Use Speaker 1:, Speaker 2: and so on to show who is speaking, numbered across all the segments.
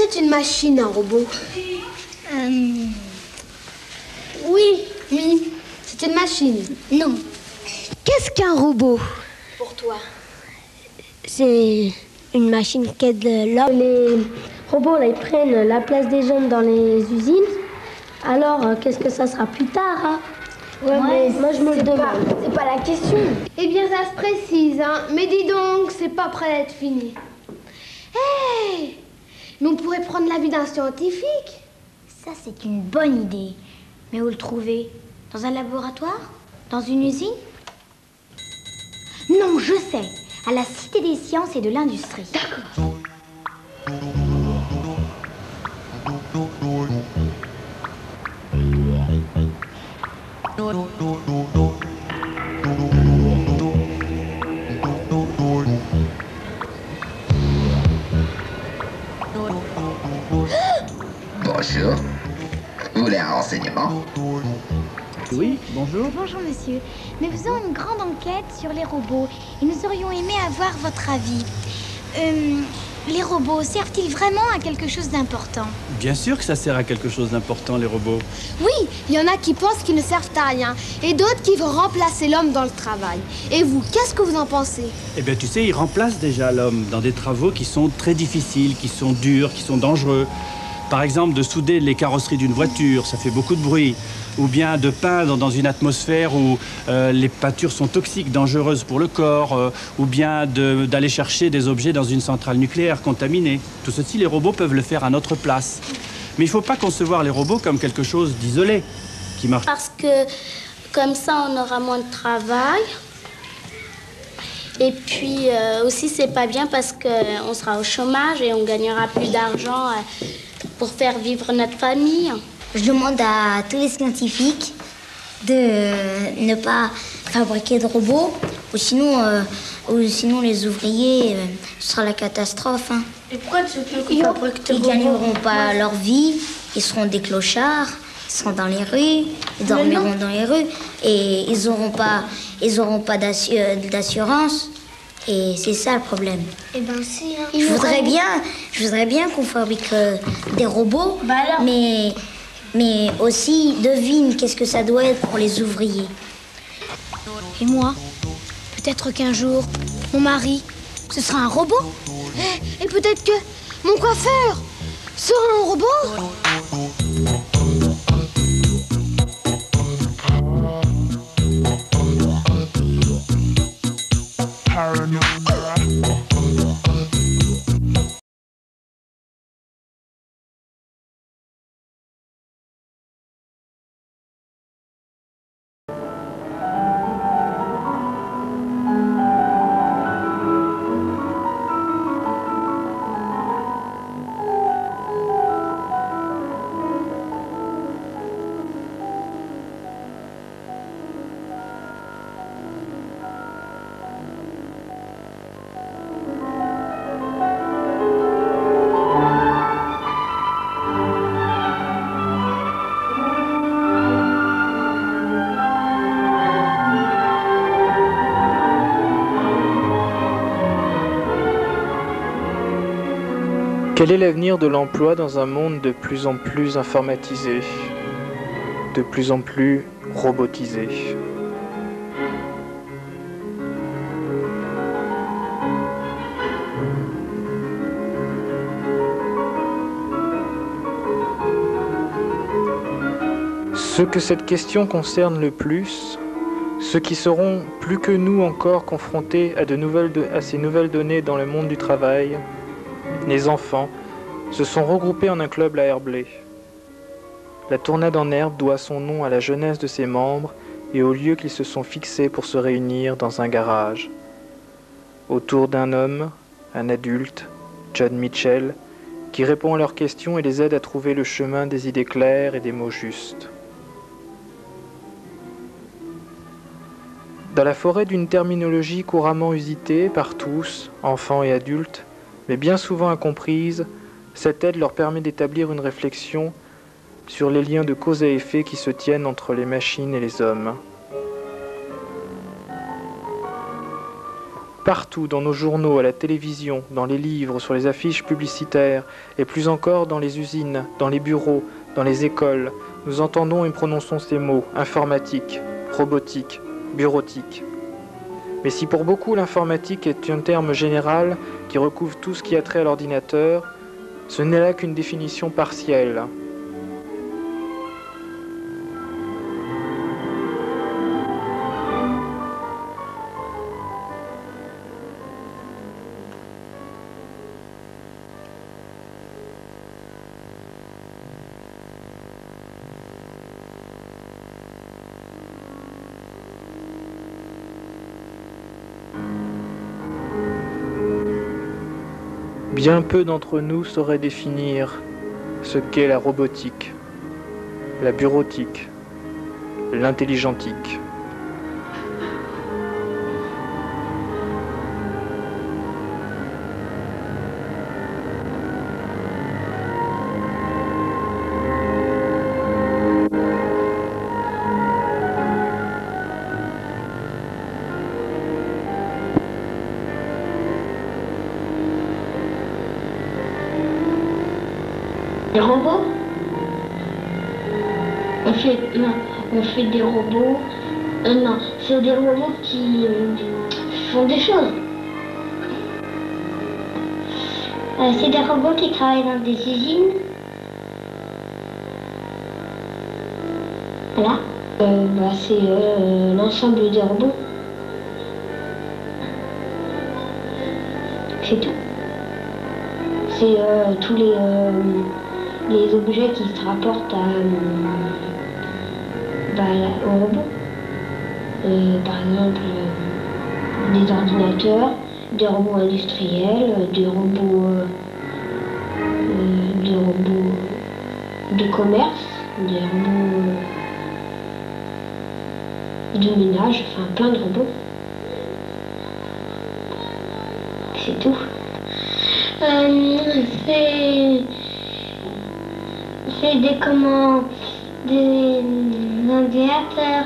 Speaker 1: est une machine, un robot? Oui. C'est une machine.
Speaker 2: Non.
Speaker 3: Qu'est-ce qu'un robot?
Speaker 1: Pour toi?
Speaker 3: C'est une machine qui aide l'homme. Les robots, là, ils prennent la place des hommes dans les usines. Alors, qu'est-ce que ça sera plus tard, hein? Ouais, mais moi, je me le demande.
Speaker 1: C'est pas la question. Eh bien, ça se précise, hein. Mais dis donc, c'est pas prêt d'être fini. Hé! Mais on pourrait prendre l'avis d'un scientifique.
Speaker 2: Ça, c'est une bonne idée. Mais où le trouver? Dans un laboratoire? Dans une usine? Non, je sais. À la Cité des Sciences et de l'Industrie.
Speaker 1: D'accord.
Speaker 4: Bonjour. Vous voulez un renseignement?
Speaker 5: Oui, bonjour.
Speaker 2: Bonjour, monsieur. Nous faisons une grande enquête sur les robots et nous aurions aimé avoir votre avis. Les robots servent-ils vraiment à quelque chose d'important?
Speaker 5: Bien sûr que ça sert à quelque chose d'important, les robots.
Speaker 1: Oui, il y en a qui pensent qu'ils ne servent à rien et d'autres qui vont remplacer l'homme dans le travail. Et vous, qu'est-ce que vous en pensez?
Speaker 5: Eh bien, tu sais, ils remplacent déjà l'homme dans des travaux qui sont très difficiles, qui sont durs, qui sont dangereux. Par exemple, de souder les carrosseries d'une voiture, ça fait beaucoup de bruit. Ou bien de peindre dans une atmosphère où les peintures sont toxiques, dangereuses pour le corps. Ou bien d'aller chercher des objets dans une centrale nucléaire contaminée. Tout ceci, les robots peuvent le faire à notre place. Mais il ne faut pas concevoir les robots comme quelque chose d'isolé, qui marche.
Speaker 6: Parce que comme ça, on aura moins de travail. Et puis aussi, c'est pas bien parce qu'on sera au chômage et on gagnera plus d'argent pour faire vivre notre famille.
Speaker 2: Je demande à tous les scientifiques de ne pas fabriquer de robots, ou sinon les ouvriers, ce sera la catastrophe. Hein.
Speaker 6: Et pourquoi tu veux qu'ils fabriquent des
Speaker 2: Ils
Speaker 6: robots?
Speaker 2: gagneront pas leur vie, ils seront des clochards, ils seront dans les rues, ils dormiront dans les rues, et ils auront pas d'assurance. Et c'est ça le problème.
Speaker 6: Eh ben si. Hein.
Speaker 2: Je voudrais bien qu'on fabrique des robots,
Speaker 6: Bah alors.
Speaker 2: mais aussi devine qu'est-ce que ça doit être pour les ouvriers.
Speaker 3: Et moi, peut-être qu'un jour, mon mari, ce sera un robot.
Speaker 1: Et peut-être que mon coiffeur sera un robot.
Speaker 7: Quel est l'avenir de l'emploi dans un monde de plus en plus informatisé, de plus en plus robotisé? Ceux que cette question concerne le plus, ceux qui seront plus que nous encore confrontés à ces nouvelles données dans le monde du travail, les enfants, se sont regroupés en un club à Herblay. La Tournade en Herbe doit son nom à la jeunesse de ses membres et au lieu qu'ils se sont fixés pour se réunir dans un garage. Autour d'un homme, un adulte, John Mitchell, qui répond à leurs questions et les aide à trouver le chemin des idées claires et des mots justes. Dans la forêt d'une terminologie couramment usitée par tous, enfants et adultes, mais bien souvent incomprise, cette aide leur permet d'établir une réflexion sur les liens de cause à effet qui se tiennent entre les machines et les hommes. partout, dans nos journaux, à la télévision, dans les livres, sur les affiches publicitaires, et plus encore dans les usines, dans les bureaux, dans les écoles, nous entendons et prononçons ces mots, informatique, robotique, bureautique. Mais si pour beaucoup l'informatique est un terme général qui recouvre tout ce qui a trait à l'ordinateur, ce n'est là qu'une définition partielle. Bien peu d'entre nous sauraient définir ce qu'est la robotique, la bureautique, l'intelligentique.
Speaker 3: Des robots? On fait des robots. Non, c'est des robots qui font des choses. C'est des robots qui travaillent dans des usines. Voilà. C'est l'ensemble des robots. C'est tout. C'est tous les objets qui se rapportent au robot. Par exemple, des ordinateurs, des robots industriels, des robots de commerce, des robots de ménage, enfin plein de robots. C'est tout. C'est des ordinateurs.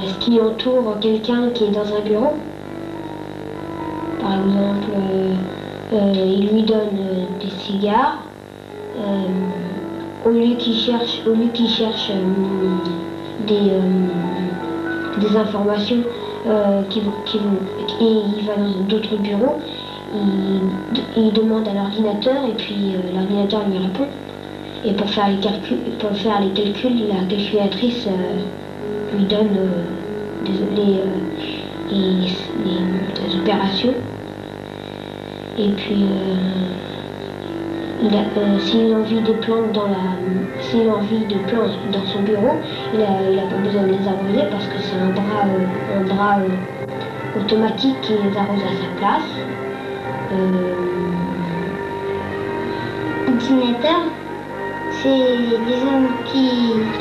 Speaker 3: Ce qui entoure quelqu'un qui est dans un bureau. Par exemple, il lui donne des cigares. Au lieu qu'il cherche des informations, il va dans d'autres bureaux. Il demande à l'ordinateur et puis l'ordinateur lui répond. Et pour faire les calculs, la calculatrice lui donne les opérations. Et puis s'il a envie de plantes dans son bureau, il a pas besoin de les arroser parce que c'est un bras automatique qui les arrose à sa place. Ordinateur, c'est des hommes qui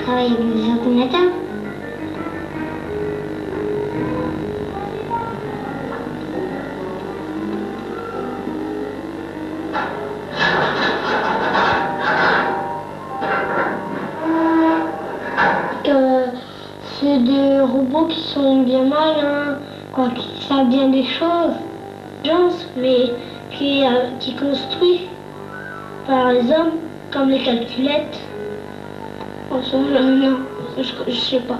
Speaker 3: travaillent avec des ordinateurs. C'est des robots qui sont bien malins, qui savent bien des choses, mais qui construisent, par exemple, comme les calculettes. Non, je sais pas.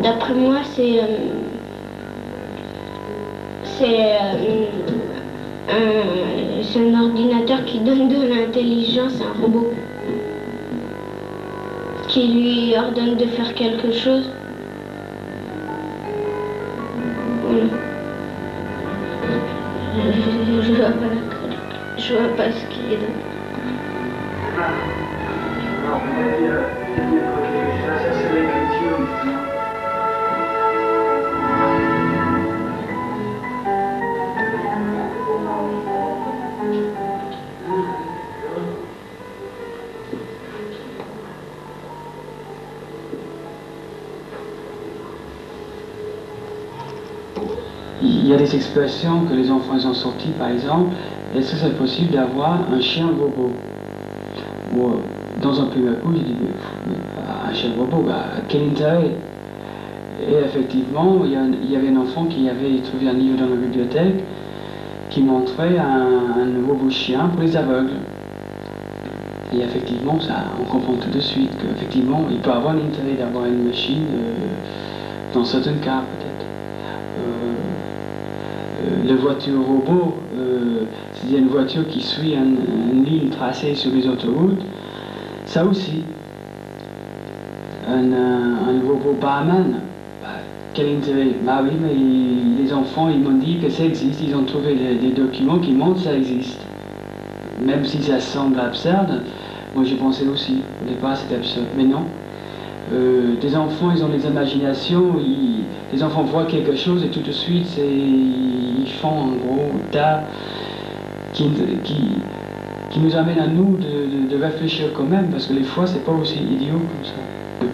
Speaker 3: D'après moi, c'est un ordinateur qui donne de l'intelligence à un robot, qui lui ordonne de faire quelque chose. Voilà. Je vois pas ce qu'il est dedans.
Speaker 8: Il y a des expressions que les enfants ont sorties, par exemple, est-ce que c'est possible d'avoir un chien robot? Ou dans un premier coup, j'ai dit, un chien robot, quel intérêt? Et effectivement, il y avait un enfant qui avait trouvé un livre dans la bibliothèque qui montrait un robot chien pour les aveugles. Et effectivement, ça, on comprend tout de suite qu'effectivement, il peut avoir l'intérêt d'avoir une machine dans certains cas, peut-être. La voiture robot, c'est une voiture qui suit une ligne tracée sur les autoroutes, ça aussi. Un robot barman, quel intérêt? Bah oui, mais les enfants, ils m'ont dit que ça existe, ils ont trouvé des documents qui montrent que ça existe. Même si ça semble absurde, moi j'ai pensé aussi, au départ c'était absurde, mais non. Des enfants, ils ont des imaginations, les enfants voient quelque chose et tout de suite, ils font en gros tas qui nous amène à nous de réfléchir quand même, parce que les fois c'est pas aussi idiot comme ça.